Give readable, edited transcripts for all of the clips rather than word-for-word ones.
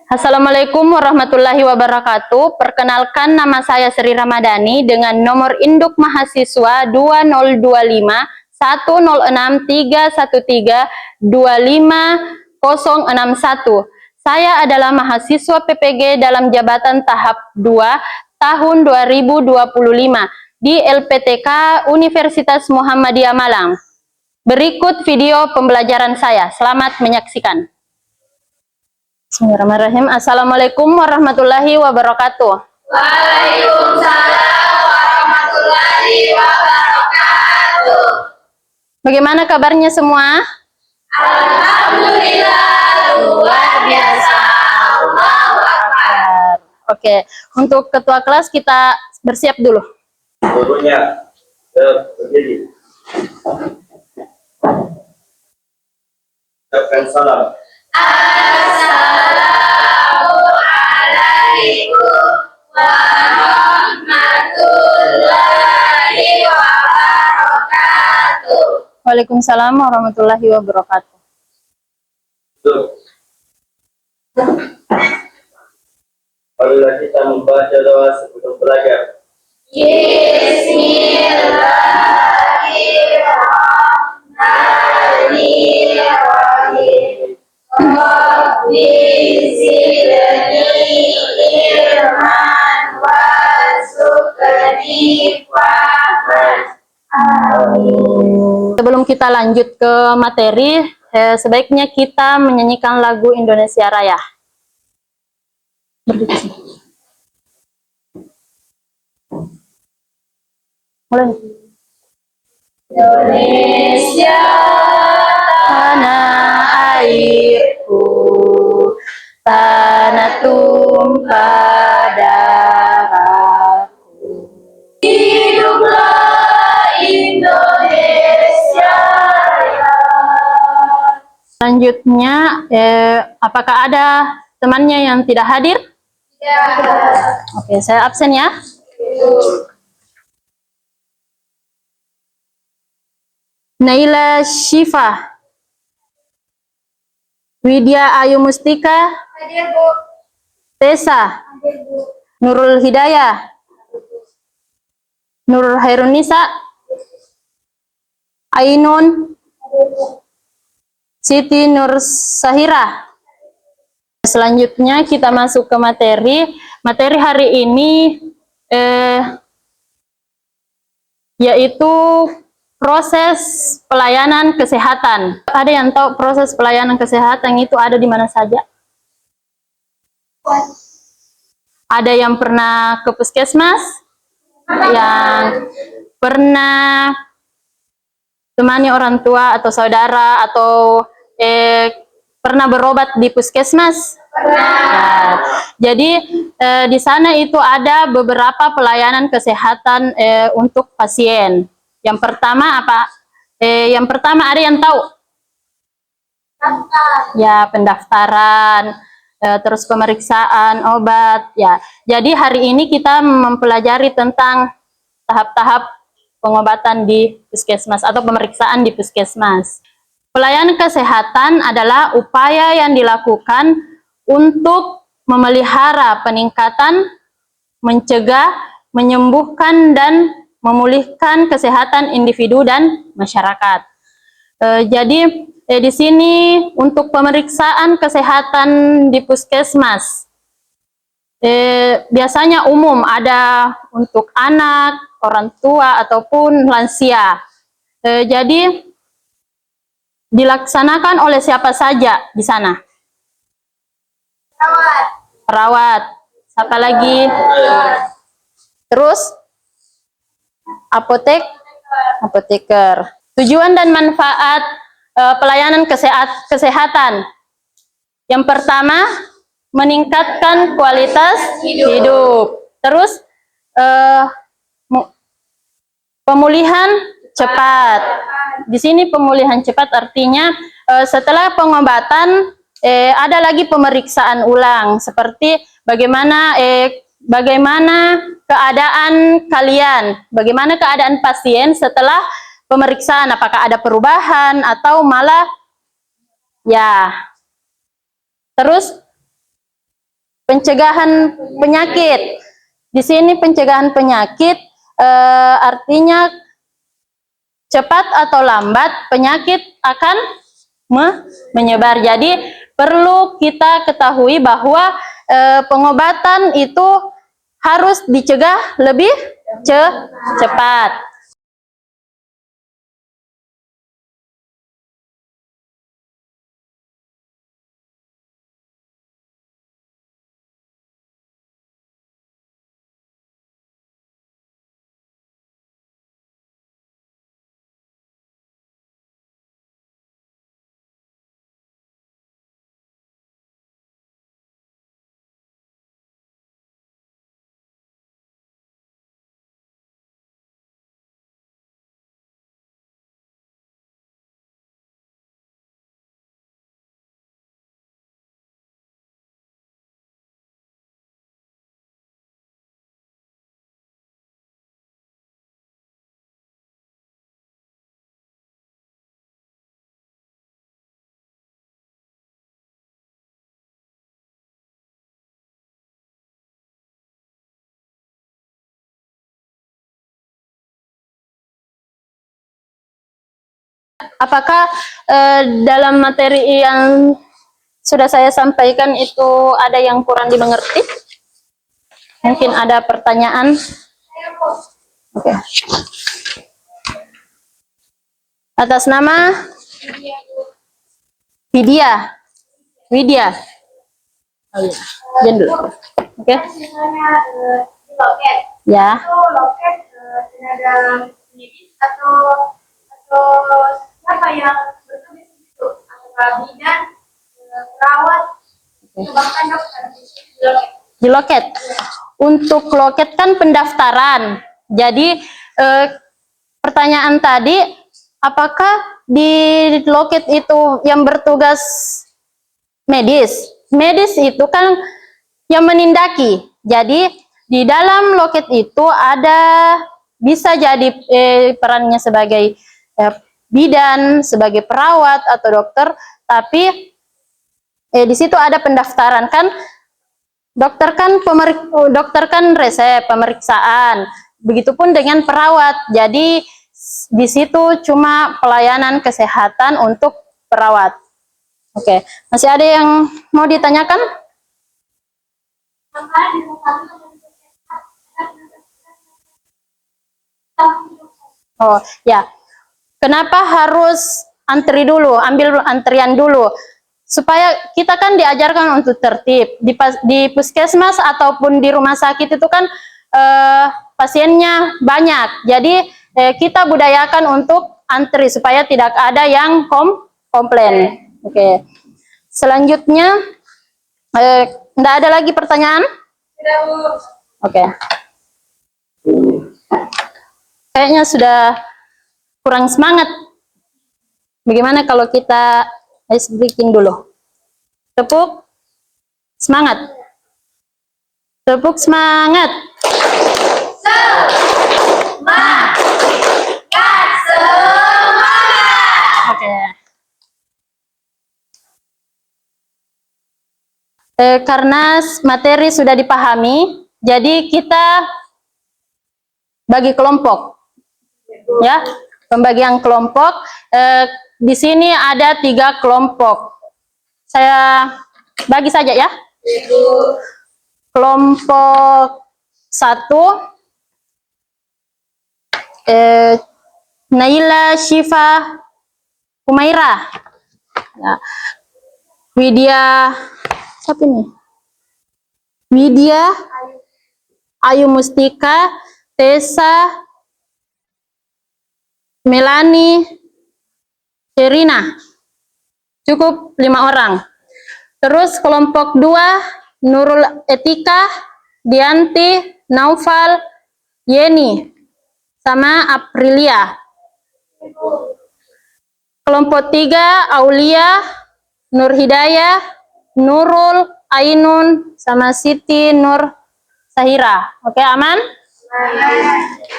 Assalamualaikum warahmatullahi wabarakatuh. Perkenalkan, nama saya Sri Ramadhani dengan nomor induk mahasiswa 2025 106 313 25061. Saya adalah mahasiswa PPG dalam jabatan tahap 2 tahun 2025 di LPTK Universitas Muhammadiyah Malang. Berikut video pembelajaran saya. Selamat menyaksikan. Bismillahirrahmanirrahim. Assalamualaikum warahmatullahi wabarakatuh. Waalaikumsalam warahmatullahi wabarakatuh. Bagaimana kabarnya semua? Alhamdulillah, luar biasa. Allahu Akbar. Oke, untuk ketua kelas kita bersiap dulu. Gurunya berdiri. Ucapkan salam. Assalamualaikum warahmatullahi wabarakatuh. Waalaikumsalam warahmatullahi wabarakatuh. Marilah kita membaca doa sebelum belajar. Bismillahirrahmanirrahim. Rabbi zidni ilman warzuqni fahman. Amin. Sebelum kita lanjut ke materi, sebaiknya kita menyanyikan lagu Indonesia Raya. Mulai. Indonesia Tanah airku, tanah tumpah darahku. hiduplah Indonesia Raya. Selanjutnya, apakah ada temannya yang tidak hadir? Oke, saya absen ya. Naila Syifa, Widya Ayu Mustika, Hadir, Bu. Tessa, Hadir, Bu. Nurul Hidayah, Nurul Hairunisa, Ainun, Hadir, Bu. Siti Nur Sahira. Selanjutnya kita masuk ke materi. Materi hari ini yaitu proses pelayanan kesehatan. Ada yang tahu proses pelayanan kesehatan itu ada di mana saja? Ada yang pernah ke puskesmas? Yang pernah temani orang tua atau saudara atau pernah berobat di puskesmas? Nah, jadi di sana itu ada beberapa pelayanan kesehatan untuk pasien. Yang pertama apa? Yang pertama ada yang tahu? Ya, pendaftaran, terus pemeriksaan obat. Ya, jadi hari ini kita mempelajari tentang tahap-tahap pengobatan di puskesmas atau pemeriksaan di puskesmas. Pelayanan kesehatan adalah upaya yang dilakukan untuk memelihara peningkatan, mencegah, menyembuhkan, dan memulihkan kesehatan individu dan masyarakat. Jadi di sini untuk pemeriksaan kesehatan di puskesmas biasanya umum, ada untuk anak, orang tua ataupun lansia. Jadi dilaksanakan oleh siapa saja di sana? Perawat. Siapa lagi? Terus apoteker. Tujuan dan manfaat pelayanan kesehatan. Yang pertama, meningkatkan kualitas hidup. Terus pemulihan cepat. Di sini pemulihan cepat artinya setelah pengobatan ada lagi pemeriksaan ulang, seperti bagaimana keadaan kalian, bagaimana keadaan pasien setelah pemeriksaan, apakah ada perubahan atau malah ya. Terus pencegahan penyakit. Di sini pencegahan penyakit artinya cepat atau lambat penyakit akan menyebar. Jadi perlu kita ketahui bahwa pengobatan itu harus dicegah lebih cepat. Apakah dalam materi yang sudah saya sampaikan itu ada yang kurang dimengerti? Mungkin ada pertanyaan? Oke. Atas nama Widya. Oh iya, diam dulu. Oke. Misalnya di loket, Ya. itu loket tenaga medis atau siapa yang bertugas di situ? Apakah bidan, perawat, atau bahkan dokter di loket? Di loket. Untuk loket kan pendaftaran. Jadi pertanyaan tadi, apakah di loket itu yang bertugas medis? Medis itu kan yang menindaki. Jadi di dalam loket itu ada bisa jadi perannya sebagai bidan, sebagai perawat atau dokter, tapi di situ ada pendaftaran kan. Dokter kan resep pemeriksaan, begitupun dengan perawat. Jadi di situ cuma pelayanan kesehatan untuk perawat. Oke, masih ada yang mau ditanyakan? Oh ya, kenapa harus antri dulu, ambil antrian dulu? Supaya kita kan diajarkan untuk tertib. Di puskesmas ataupun di rumah sakit itu kan pasiennya banyak. Jadi kita budayakan untuk antri supaya tidak ada yang komplain. Oke. Selanjutnya, tidak ada lagi pertanyaan? Tidak, Bu. Oke. Kayaknya sudah kurang semangat. Bagaimana kalau kita ice breaking dulu? Tepuk semangat. Tepuk semangat. Semangat. Oke. Karena materi sudah dipahami, jadi kita bagi kelompok. Ya, pembagian kelompok. Di sini ada 3 kelompok. Saya bagi saja ya. Kelompok 1, Naila, Syifa, Humaira. Ya. Widya, siapa ini? Widya, Ayu Mustika, Tessa, Melani, Sherina. Cukup 5 orang. Terus kelompok 2, Nurul Etika, Dianti, Naufal, Yeni, sama Aprilia. Kelompok 3, Aulia, Nur Hidayah, Nurul, Ainun, sama Siti Nur Sahira. Oke, aman?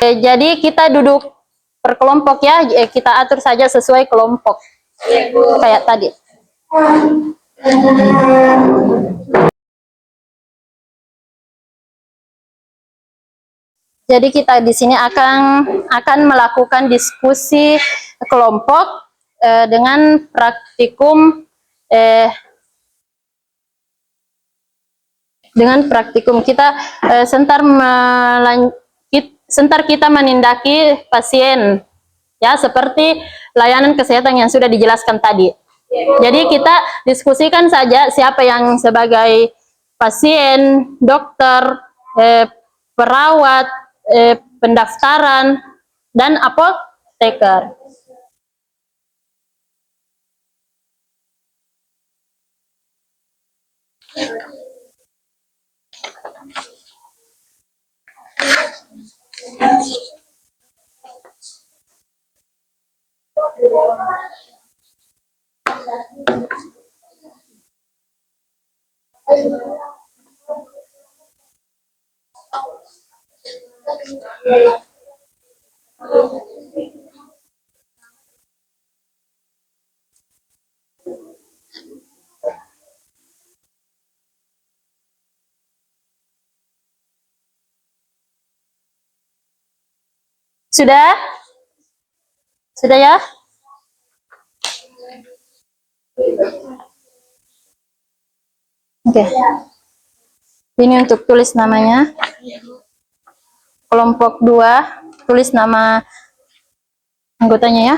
Jadi kita duduk per kelompok ya, kita atur saja sesuai kelompok. Kayak tadi. Jadi kita di sini akan melakukan diskusi kelompok dengan praktikum kita sebentar kita menindaki pasien, ya, seperti layanan kesehatan yang sudah dijelaskan tadi. Jadi kita diskusikan saja siapa yang sebagai pasien, dokter, perawat, pendaftaran, dan apoteker. Sudah? Sudah ya? Oke. Ini untuk tulis namanya. Kelompok 2, tulis nama anggotanya ya.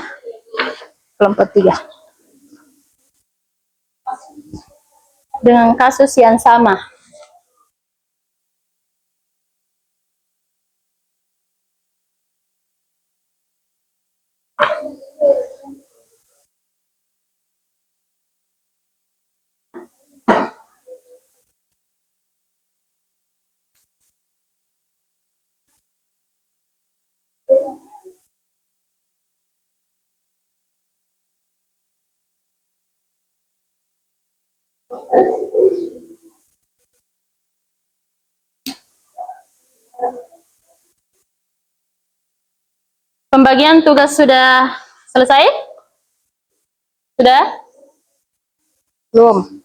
Kelompok 3. Dengan kasus yang sama. Pembagian tugas sudah selesai? Sudah? Belum.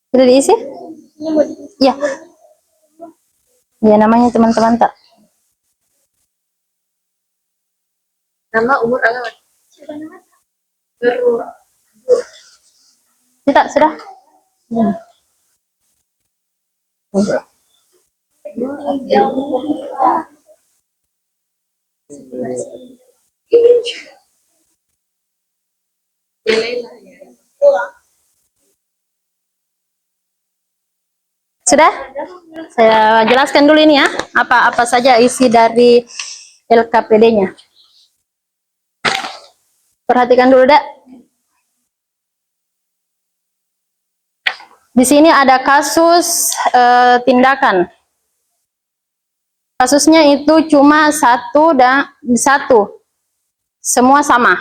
Sudah diisi? Iya. Ya, namanya teman-teman tak? Nama, umur, agama. Tidak, sudah? Sudah? Saya jelaskan dulu ini ya, apa saja isi dari LKPD-nya. Perhatikan dulu, Dak. Di sini ada kasus tindakan. Kasusnya itu cuma satu. Semua sama.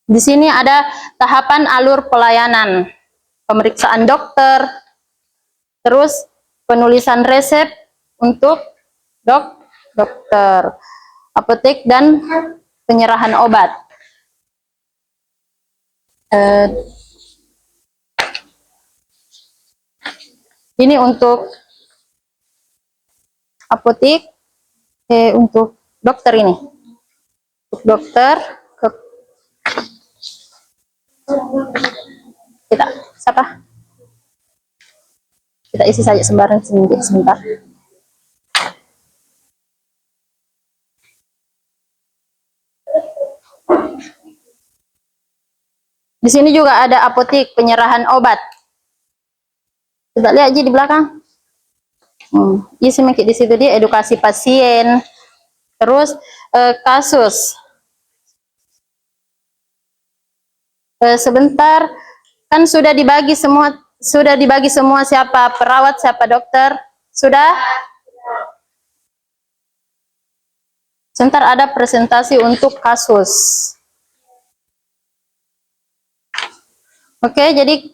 Di sini ada tahapan alur pelayanan. Pemeriksaan dokter, terus penulisan resep untuk dokter, apotek, dan penyerahan obat. Ini untuk apotek, untuk dokter ini. Untuk dokter, siapa? Kita isi saja sembarang sebentar. Di sini juga ada apotek, penyerahan obat. Coba lihat aja di belakang. Isi di situ dia edukasi pasien. Terus kasus. Sebentar, kan sudah dibagi semua siapa perawat, siapa dokter. Sudah? Sebentar, ada presentasi untuk kasus. Oke, jadi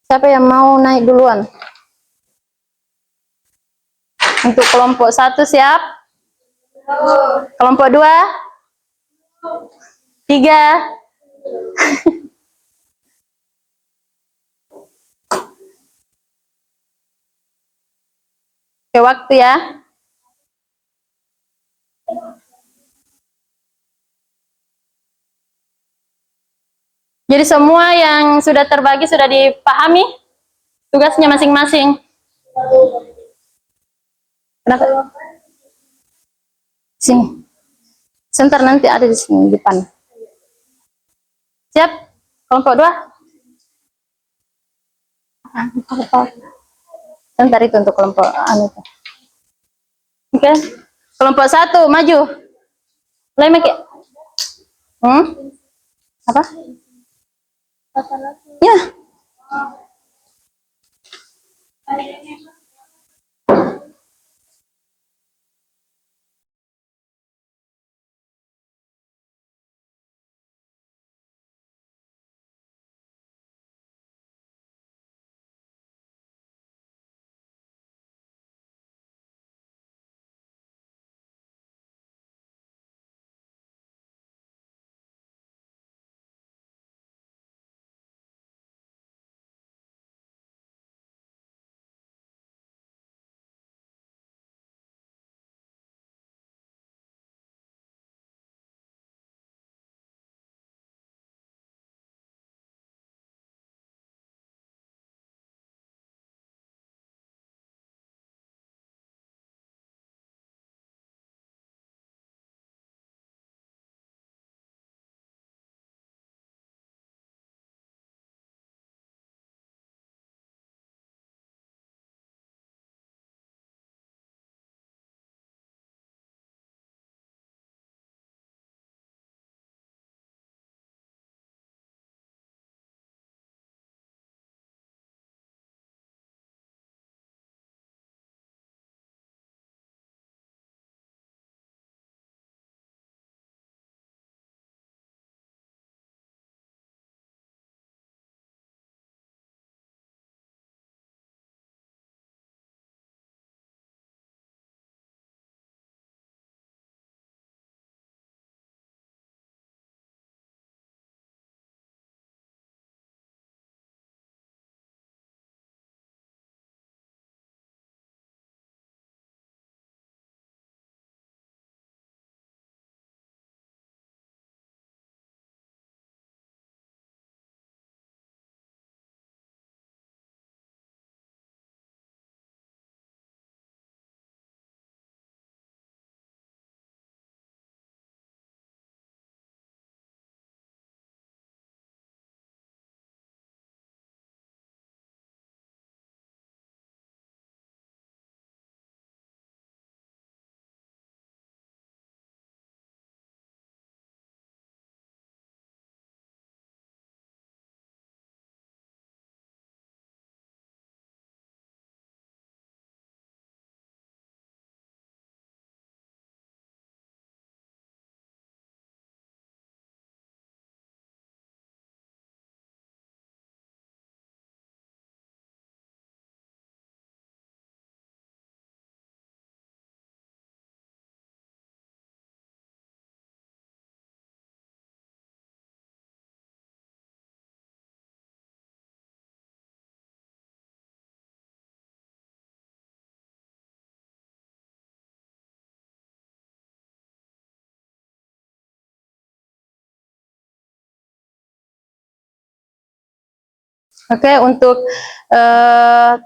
siapa yang mau naik duluan? Untuk kelompok 1 siap? Kelompok 2, 3. Oke, waktu ya. Jadi semua yang sudah terbagi sudah dipahami tugasnya masing-masing. Kenapa? Sini. Sebentar, nanti ada di sini depan. Siap? Kelompok 2? Sebentar, itu untuk kelompok anu. Oke. Kelompok 1 maju. Mulai Meki. Apa? Ya. Oke, untuk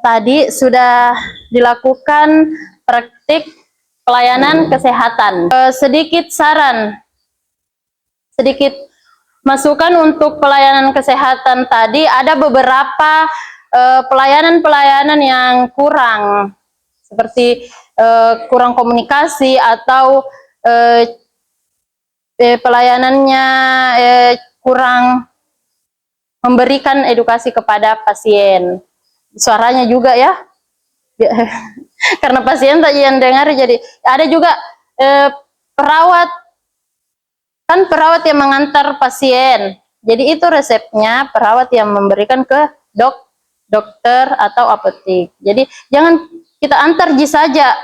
tadi sudah dilakukan praktik pelayanan kesehatan. Sedikit saran, sedikit masukan untuk pelayanan kesehatan tadi, ada beberapa pelayanan-pelayanan yang kurang, seperti kurang komunikasi atau pelayanannya kurang memberikan edukasi kepada pasien. Suaranya juga ya, karena pasien tadi yang dengar. Jadi ada juga perawat, kan perawat yang mengantar pasien. Jadi itu resepnya perawat yang memberikan ke dokter atau apotek. Jadi jangan kita antar saja.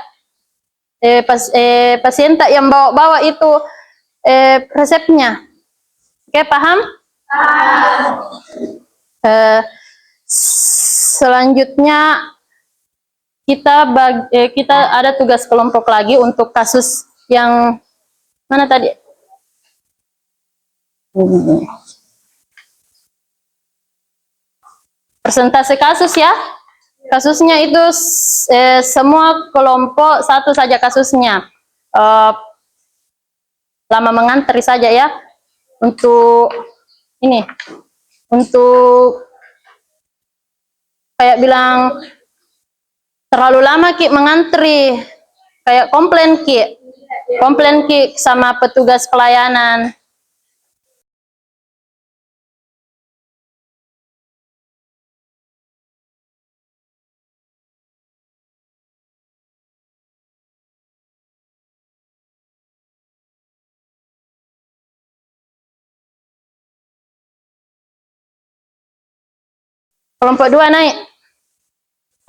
pasien tak yang bawa-bawa itu resepnya. Oke, paham? Selanjutnya kita ada tugas kelompok lagi untuk kasus yang mana tadi? Persentase kasus ya. Kasusnya itu semua kelompok satu saja kasusnya. Lama mengantri saja ya. Untuk ini, untuk kayak bilang terlalu lama Ki mengantri, kayak komplain Ki sama petugas pelayanan. Kelompok 2 naik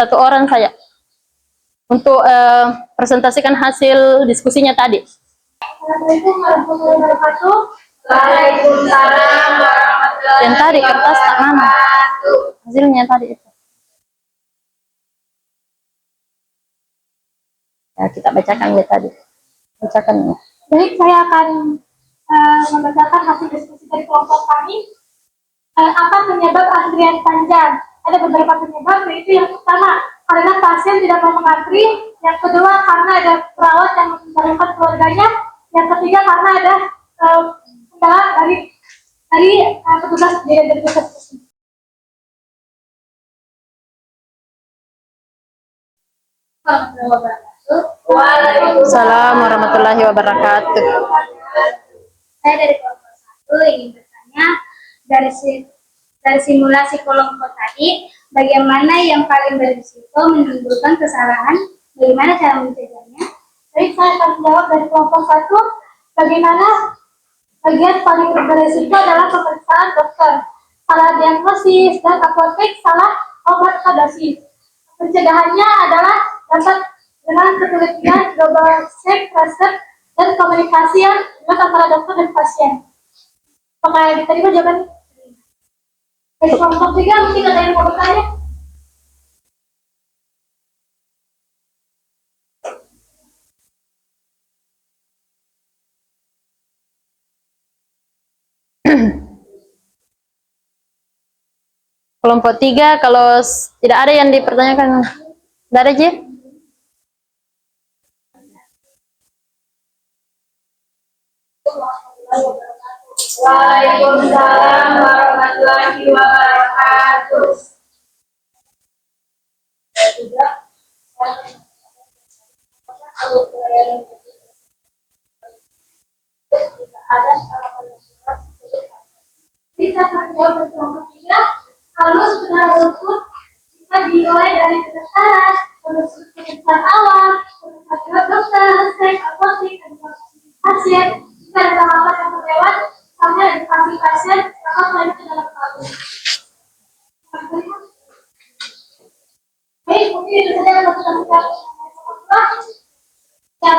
1 orang saja untuk presentasikan hasil diskusinya tadi. Assalamualaikum warahmatullahi wabarakatuh. Waalaikumsalam warahmatullahi Yang tadi kertas tak mana? Hasilnya tadi itu. Ya, kita bacakan ya tadi. Bacakan ya. Baik, saya akan membacakan hasil diskusi dari kelompok kami. Apa penyebab antrian panjang? Ada beberapa penyebab, yaitu yang pertama karena pasien tidak mau mengantri, yang kedua karena ada perawat yang memerlukan keluarganya, yang ketiga karena ada kendala dari petugas dari puskesmas. Waalaikumsalam warahmatullahi wabarakatuh. Saya dari kelompok 1 ingin bertanya dari simulasi kelompok tadi, bagaimana yang paling berisiko menimbulkan kesalahan, bagaimana cara mencegahnya? Baik, saya akan menjawab dari kelompok 1, bagaimana bagian paling berisiko adalah pemeriksaan dokter, salah diagnosis, dan apotek salah obat dosis. Pencegahannya adalah dapat dengan ketelitian, double check, resep, dan komunikasi yang jelas antara dokter dan pasien. Apakah diterima jawaban? Dari kelompok 3 mungkin ada yang mau bertanya? Kelompok 3 kalau tidak ada yang dipertanyakan. Tidak ada, Ji? Waalaikumsalam warahmatullahi wabarakatuh. Bisa terjawab dari kelompok 3, kalau sudah luput kita dimulai dari pendaftaran, terus pemeriksaan awal, pemeriksaan dokter, resep, apotek, pasien. Jika ada tahapan yang terlewat, sampai edukasi pasien, maka melanjut ke dalam tabung. Baik, mungkin itu saja yang dapat kami sampaikan. Ya,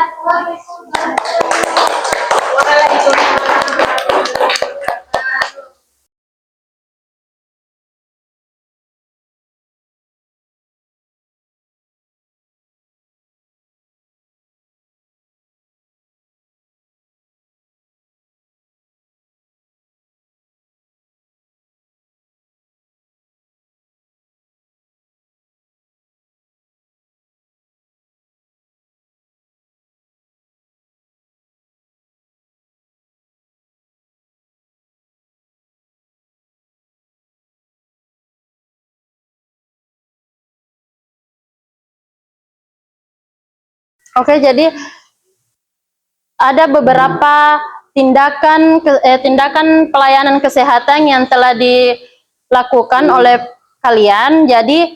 Oke, jadi ada beberapa tindakan pelayanan kesehatan yang telah dilakukan oleh kalian. Jadi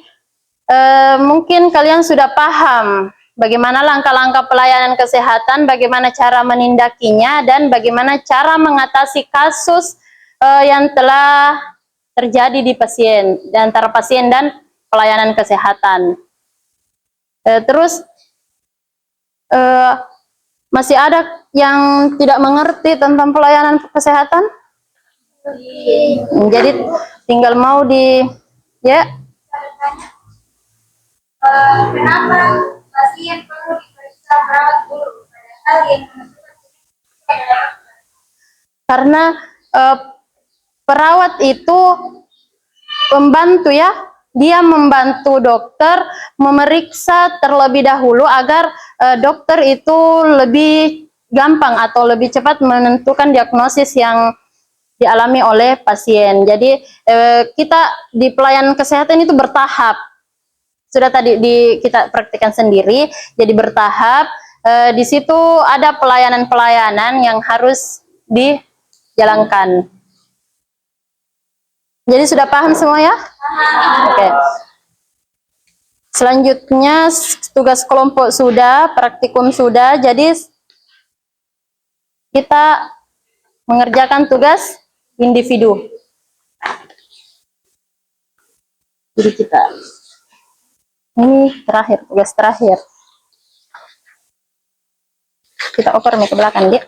mungkin kalian sudah paham bagaimana langkah-langkah pelayanan kesehatan, bagaimana cara menindakinya, dan bagaimana cara mengatasi kasus yang telah terjadi di antara pasien dan pelayanan kesehatan. Terus masih ada yang tidak mengerti tentang pelayanan kesehatan? Jadi tinggal mau ya. Kenapa pasien perlu diperiksa perawat dulu? Padahal yang menentukan adalah Karena perawat itu pembantu ya, dia membantu dokter memeriksa terlebih dahulu agar dokter itu lebih gampang atau lebih cepat menentukan diagnosis yang dialami oleh pasien. Jadi kita di pelayanan kesehatan itu bertahap. Sudah tadi kita praktikkan sendiri, jadi bertahap. Di situ ada pelayanan-pelayanan yang harus dijalankan. Jadi sudah paham semua ya? Oke. Selanjutnya tugas kelompok sudah, praktikum sudah. Jadi kita mengerjakan tugas individu. Jadi kita ini terakhir, tugas terakhir. Kita oper ke belakang, dia.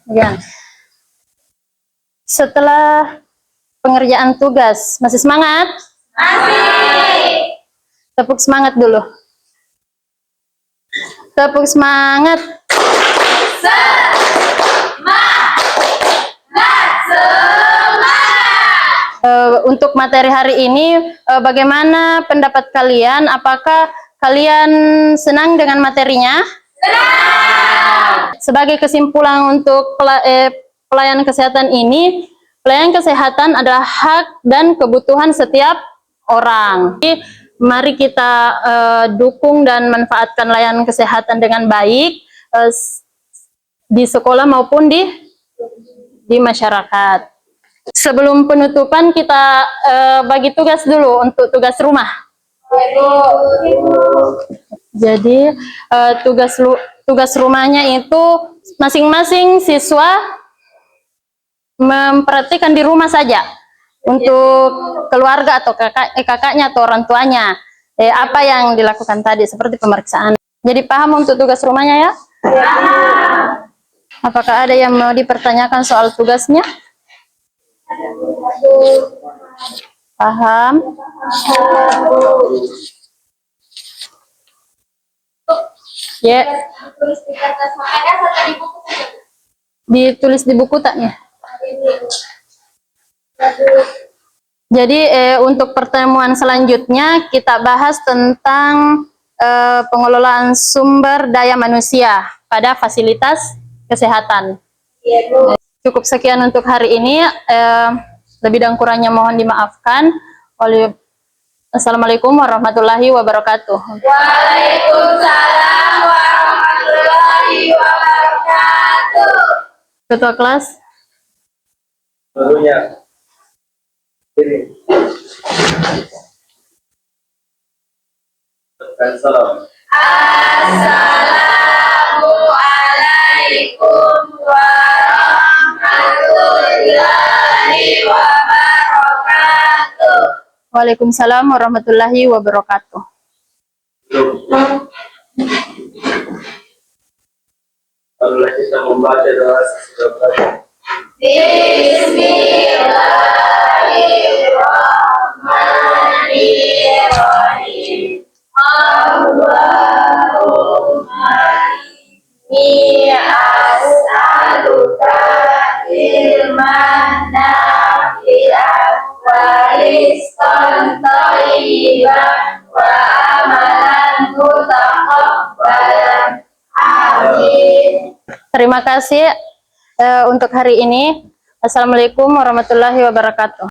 Ya. Setelah pengerjaan tugas, masih semangat? Masih. Tepuk semangat dulu. Tepuk semangat. Untuk materi hari ini, bagaimana pendapat kalian? Apakah kalian senang dengan materinya? Senang. Sebagai kesimpulan untuk pelayanan kesehatan ini, pelayanan kesehatan adalah hak dan kebutuhan setiap orang. Jadi, mari kita dukung dan manfaatkan layanan kesehatan dengan baik di sekolah maupun di masyarakat. Sebelum penutupan kita bagi tugas dulu untuk tugas rumah. Jadi tugas rumahnya itu masing-masing siswa memperhatikan di rumah saja untuk keluarga atau kakaknya atau orang tuanya apa yang dilakukan tadi seperti pemeriksaan. Jadi paham untuk tugas rumahnya ya? Apakah ada yang mau dipertanyakan soal tugasnya? Paham? Ya. Ditulis di buku tak ya? Jadi untuk pertemuan selanjutnya kita bahas tentang pengelolaan sumber daya manusia pada fasilitas kesehatan. Cukup sekian untuk hari ini. Lebih dan kurangnya mohon dimaafkan. Assalamualaikum warahmatullahi wabarakatuh. Waalaikumsalam warahmatullahi wabarakatuh. Ketua kelas. Gurunya. Ini. Salam. Assalamualaikum warahmatullahi wabarakatuh. Waalaikumsalam warahmatullahi wabarakatuh. Marilah kita membaca doa sesudah belajar. Bismillahirrahmanirrahim. Allahumma inni as'aluka ilman nafi'an wa rizqan thayyiban wa amalan mutaqabbalan. Amin. Terima kasih untuk hari ini. Assalamualaikum warahmatullahi wabarakatuh.